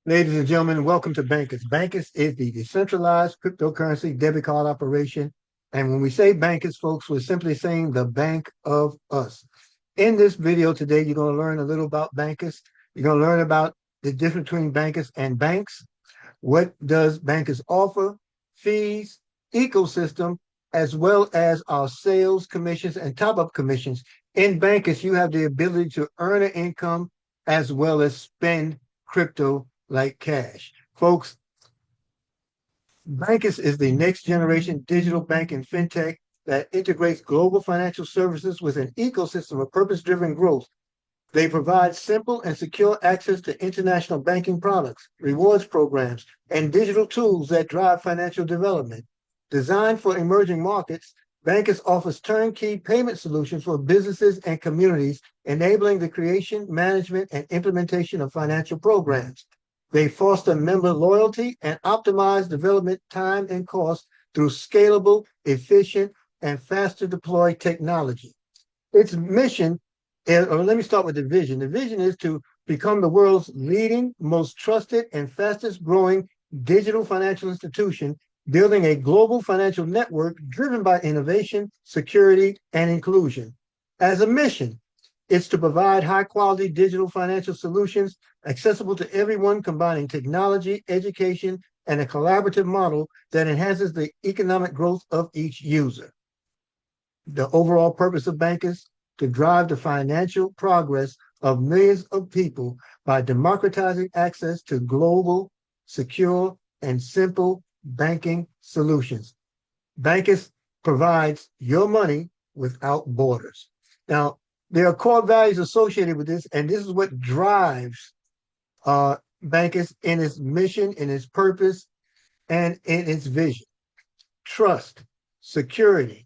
Ladies and gentlemen, welcome to BANCUS. BANCUS is the decentralized cryptocurrency debit card operation. And when we say BANCUS, folks, we're simply saying the bank of us. In this video today, you're going to learn a little about BANCUS. You're going to learn about the difference between BANCUS and banks. What does BANCUS offer? Fees, ecosystem, as well as our sales commissions and top-up commissions. In BANCUS, you have the ability to earn an income as well as spend crypto like cash. Folks, BANCUS is the next generation digital bank and fintech that integrates global financial services with an ecosystem of purpose-driven growth. They provide simple and secure access to international banking products, rewards programs, and digital tools that drive financial development. Designed for emerging markets, BANCUS offers turnkey payment solutions for businesses and communities, enabling the creation, management, and implementation of financial programs. They foster member loyalty and optimize development time and cost through scalable, efficient, and faster deployed technology. Its mission, or let me start with the vision. The vision is to become the world's leading, most trusted, and fastest growing digital financial institution, building a global financial network driven by innovation, security, and inclusion. As a mission, it's to provide high quality digital financial solutions accessible to everyone, combining technology, education, and a collaborative model that enhances the economic growth of each user. The overall purpose of BANCUS: to drive the financial progress of millions of people by democratizing access to global, secure, and simple banking solutions. BANCUS provides your money without borders. Now, there are core values associated with this, and this is what drives BANCUS in its mission, in its purpose, and in its vision. Trust, security,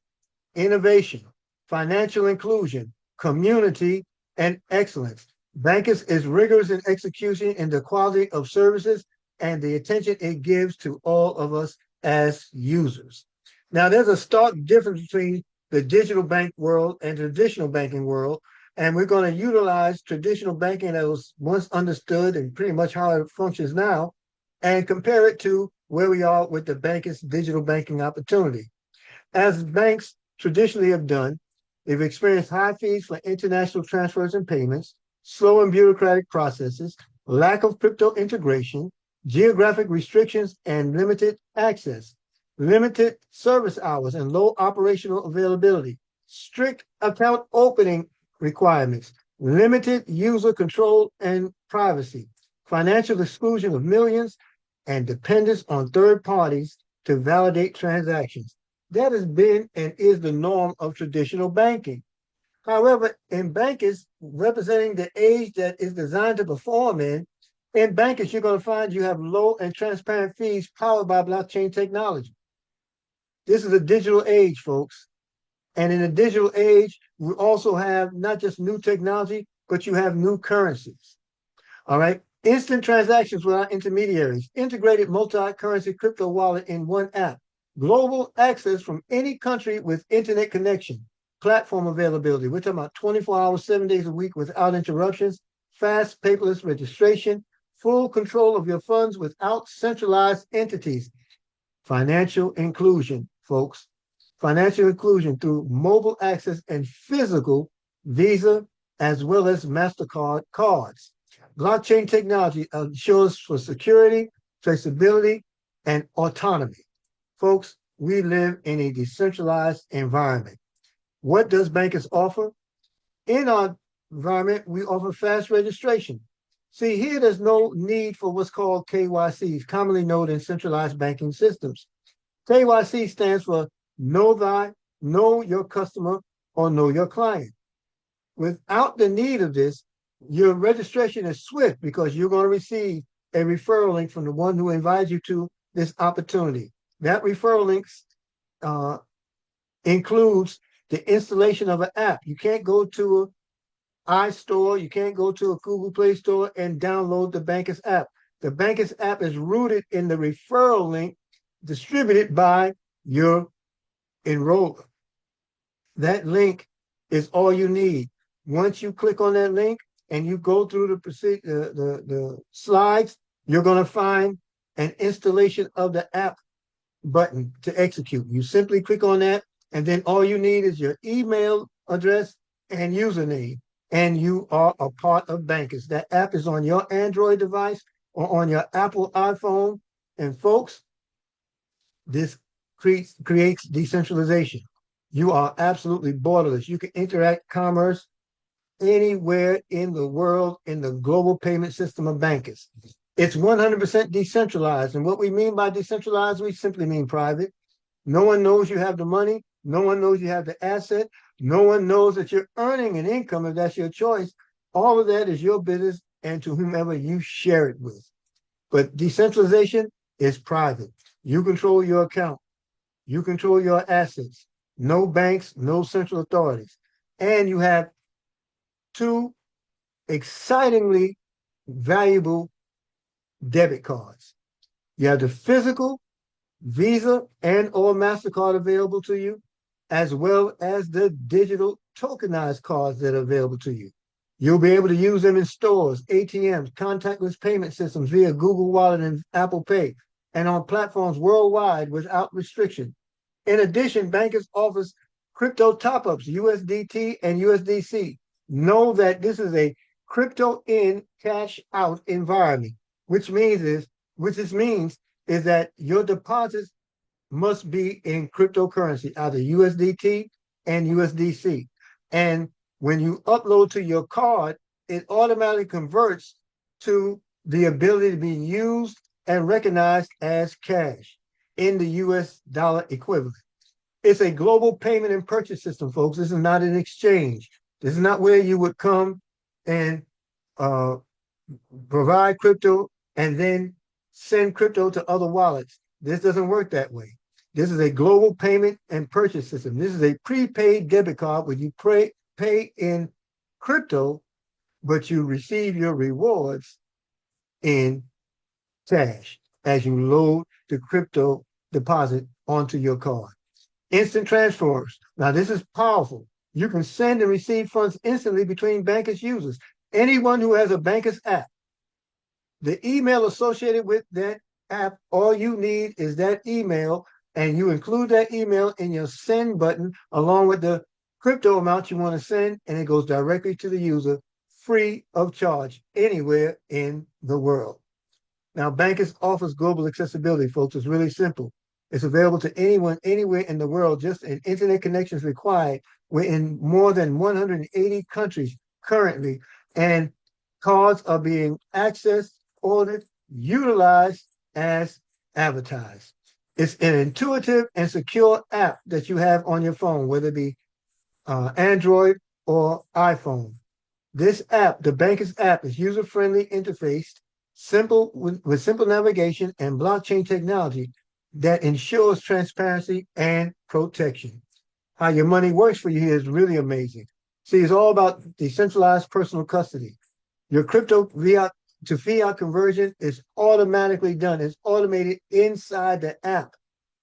innovation, financial inclusion, community, and excellence. BANCUS is rigorous in execution in the quality of services and the attention it gives to all of us as users. Now, there's a stark difference between the digital bank world and traditional banking world, and we're going to utilize traditional banking that was once understood and pretty much how it functions now, and compare it to where we are with the BANCUS digital banking opportunity. As banks traditionally have done, they've experienced high fees for international transfers and payments, slow and bureaucratic processes, lack of crypto integration, geographic restrictions and limited access, limited service hours and low operational availability, strict account opening requirements, limited user control and privacy, financial exclusion of millions, and dependence on third parties to validate transactions. That has been and is the norm of traditional banking. However, in BANCUS, representing the age that is designed to perform in BANCUS, you're going to find you have low and transparent fees powered by blockchain technology. This is a digital age, folks. And in a digital age, we also have not just new technology, but you have new currencies. All right. Instant transactions without intermediaries, integrated multi-currency crypto wallet in one app, global access from any country with internet connection, platform availability. We're talking about 24 hours, 7 days a week without interruptions, fast paperless registration, full control of your funds without centralized entities. Financial inclusion, folks. Financial inclusion through mobile access and physical Visa as well as MasterCard cards. Blockchain technology ensures for security, traceability, and autonomy. Folks, we live in a decentralized environment. What does BANCUS offer? In our environment, we offer fast registration. See, here there's no need for what's called KYC, commonly known in centralized banking systems. KYC stands for know your customer, or know your client. Without the need of this, your registration is swift because you're going to receive a referral link from the one who invited you to this opportunity. That referral link includes the installation of an app. You can't go to an iStore, you can't go to a Google Play Store and download the BANCUS app. The BANCUS app is rooted in the referral link distributed by your enroller. That link is all you need. Once you click on that link and you go through the slides, you're going to find an installation of the app button to execute. You simply click on that, and then all you need is your email address and username, and you are a part of BANCUS. That app is on your Android device or on your Apple iPhone. And folks, this creates decentralization. You are absolutely borderless. You can interact commerce anywhere in the world in the global payment system of BANCUS. It's 100% decentralized. And what we mean by decentralized, we simply mean private. No one knows you have the money. No one knows you have the asset. No one knows that you're earning an income if that's your choice. All of that is your business and to whomever you share it with. But decentralization is private. You control your account. You control your assets. No banks, no central authorities. And you have two excitingly valuable debit cards. You have the physical Visa and or MasterCard available to you, as well as the digital tokenized cards that are available to you. You'll be able to use them in stores, ATMs, contactless payment systems via Google Wallet and Apple Pay, and on platforms worldwide without restriction. In addition, BANCUS offers crypto top-ups, USDT and USDC. Know that this is a crypto in, cash out environment, which this means is that your deposits must be in cryptocurrency, either USDT and USDC. And when you upload to your card, it automatically converts to the ability to be used and recognized as cash in the US dollar equivalent. It's a global payment and purchase system, folks. This is not an exchange. This is not where you would come and provide crypto and then send crypto to other wallets. This doesn't work that way. This is a global payment and purchase system. This is a prepaid debit card where you pay in crypto, but you receive your rewards in cash as you load the crypto deposit onto your card. Instant transfers. Now, this is powerful. You can send and receive funds instantly between BANCUS users. Anyone who has a BANCUS app, the email associated with that app, all you need is that email, and you include that email in your send button along with the crypto amount you want to send, and it goes directly to the user free of charge anywhere in the world. Now, BANCUS offers global accessibility, folks. It's really simple. It's available to anyone, anywhere in the world. Just an internet connection is required. We're in more than 180 countries currently, and cards are being accessed, ordered, utilized as advertised. It's an intuitive and secure app that you have on your phone, whether it be Android or iPhone. This app, the BANCUS app, is user-friendly interface, simple with simple navigation and blockchain technology that ensures transparency and protection. How your money works for you here is really amazing. See, it's all about decentralized personal custody. Your crypto to fiat conversion is automatically done. It's automated inside the app.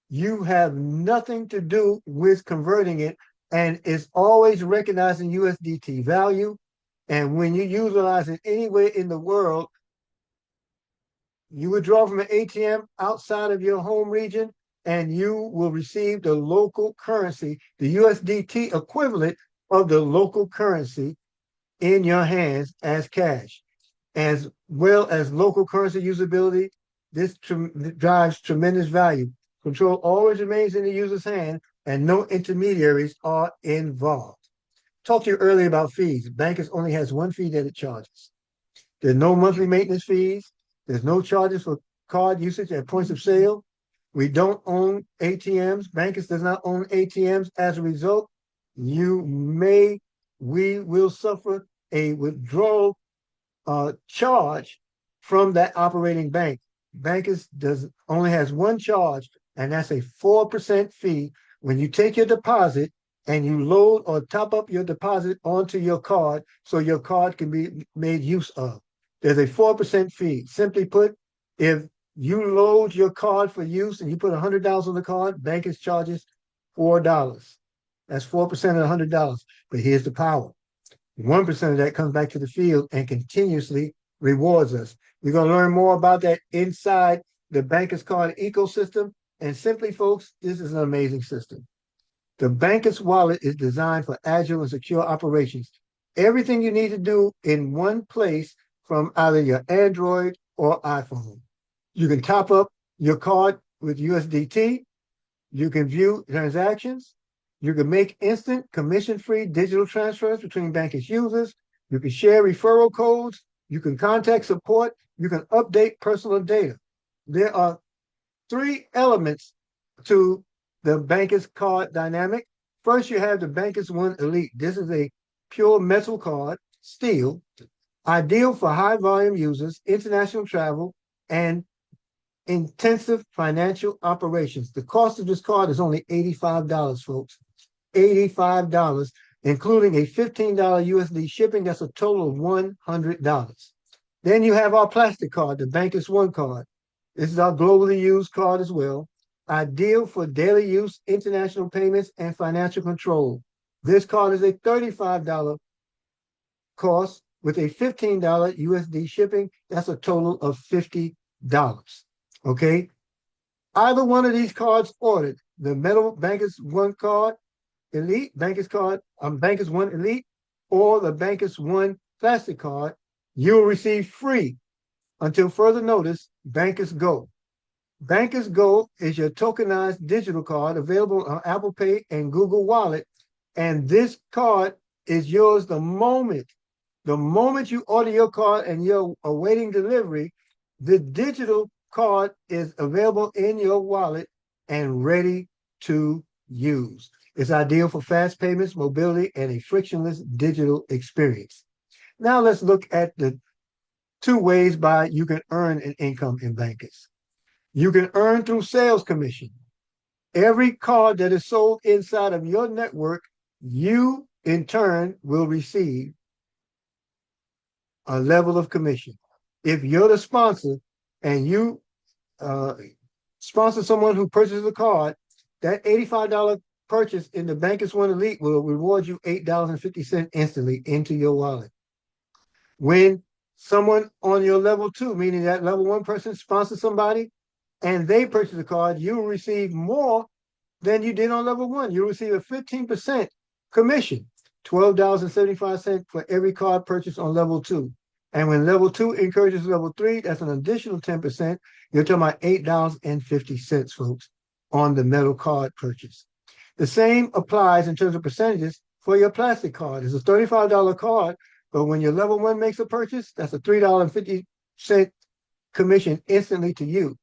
You have nothing to do with converting it, and it's always recognizing USDT value. And when you utilize it anywhere in the world, you withdraw from an ATM outside of your home region, and you will receive the local currency, the USDT equivalent of the local currency in your hands as cash, as well as local currency usability. This drives tremendous value. Control always remains in the user's hand, and no intermediaries are involved. Talked to you earlier about fees. BANCUS only has one fee that it charges. There's no monthly maintenance fees. There's no charges for card usage at points of sale. We don't own ATMs. BANCUS does not own ATMs. As a result, we will suffer a withdrawal charge from that operating bank. BANCUS only has one charge, and that's a 4% fee when you take your deposit and you load or top up your deposit onto your card so your card can be made use of. There's a 4% fee. Simply put, if you load your card for use and you put $100 on the card, BANCUS charges $4. That's 4% of $100. But here's the power. 1% of that comes back to the field and continuously rewards us. We're going to learn more about that inside the BANCUS card ecosystem. And simply, folks, this is an amazing system. The BANCUS wallet is designed for agile and secure operations. Everything you need to do in one place from either your Android or iPhone. You can top up your card with USDT. You can view transactions. You can make instant commission-free digital transfers between BANCUS users. You can share referral codes. You can contact support. You can update personal data. There are three elements to the BANCUS card dynamic. First, you have the BANCUS One Elite. This is a pure metal card, steel, ideal for high volume users, international travel, and intensive financial operations. The cost of this card is only $85, folks. $85, including a $15 USD shipping. That's a total of $100. Then you have our plastic card, the BANCUS One card. This is our globally used card as well. Ideal for daily use, international payments, and financial control. This card is a $35 cost with a $15 USD shipping. That's a total of $50. Okay. Either one of these cards ordered, the metal BANCUS One card Elite, BANCUS One Elite, or the BANCUS One plastic card, you will receive free until further notice BANCUS Go. BANCUS Go is your tokenized digital card available on Apple Pay and Google Wallet. And this card is yours the moment you order your card and you're awaiting delivery, the digital card is available in your wallet and ready to use. It's ideal for fast payments, mobility, and a frictionless digital experience. Now let's look at the two ways by you can earn an income in BANCUS. You can earn through sales commission. Every card that is sold inside of your network, you in turn will receive a level of commission. If you're the sponsor and you sponsor someone who purchases a card, that $85 purchase in the BANCUS One Elite will reward you $8.50 instantly into your wallet. When someone on your level two, meaning that level one person sponsors somebody and they purchase a card, you will receive more than you did on level one. You receive a 15% commission, $12.75 for every card purchased on level two. And when level two encourages level three, that's an additional 10%. You're talking about $8.50, folks, on the metal card purchase. The same applies in terms of percentages for your plastic card. It's a $35 card, but when your level one makes a purchase, that's a $3.50 commission instantly to you.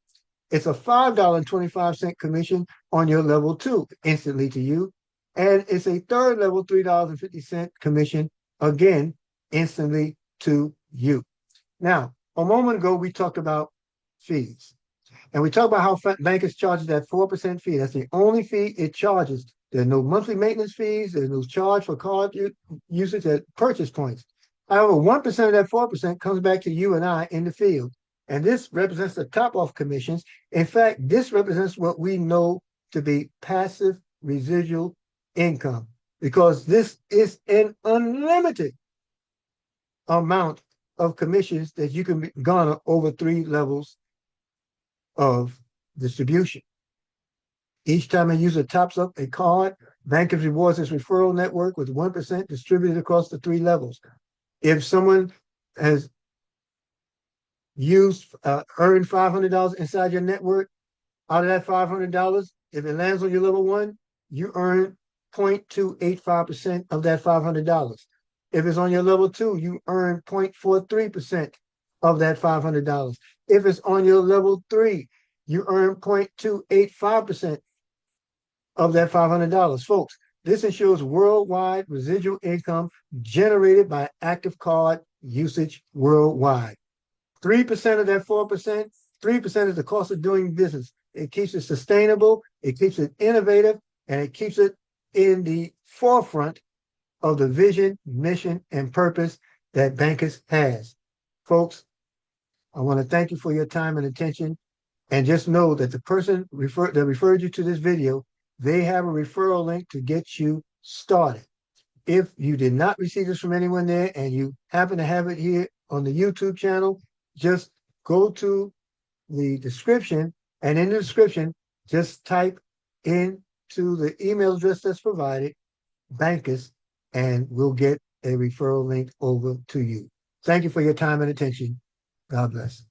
It's a $5.25 commission on your level two instantly to you. And it's a third level $3.50 commission, again, instantly to you. Now, a moment ago, we talked about fees. And we talked about how BANCUS charges that 4% fee. That's the only fee it charges. There are no monthly maintenance fees. There's no charge for card usage at purchase points. However, 1% of that 4% comes back to you and I in the field. And this represents the top-off commissions. In fact, this represents what we know to be passive residual income, because this is an unlimited amount of commissions that you can garner over 3 levels of distribution. Each time a user tops up a card, BANCUS rewards its referral network with 1% distributed across the 3 levels. If someone has earned $500 inside your network, out of that $500, if it lands on your level one, you earn 0.285% of that $500. If it's on your level two, you earn 0.43% of that $500. If it's on your level three, you earn 0.285% of that $500. Folks, this ensures worldwide residual income generated by active card usage worldwide. 3% of that 4%, 3% is the cost of doing business. It keeps it sustainable, it keeps it innovative, and it keeps it in the forefront of the vision, mission, and purpose that BANCUS has. Folks, I want to thank you for your time and attention. And just know that the person that referred you to this video, they have a referral link to get you started. If you did not receive this from anyone there and you happen to have it here on the YouTube channel, just go to the description, and in the description, just type into the email address that's provided, BANCUS, and we'll get a referral link over to you. Thank you for your time and attention. God bless.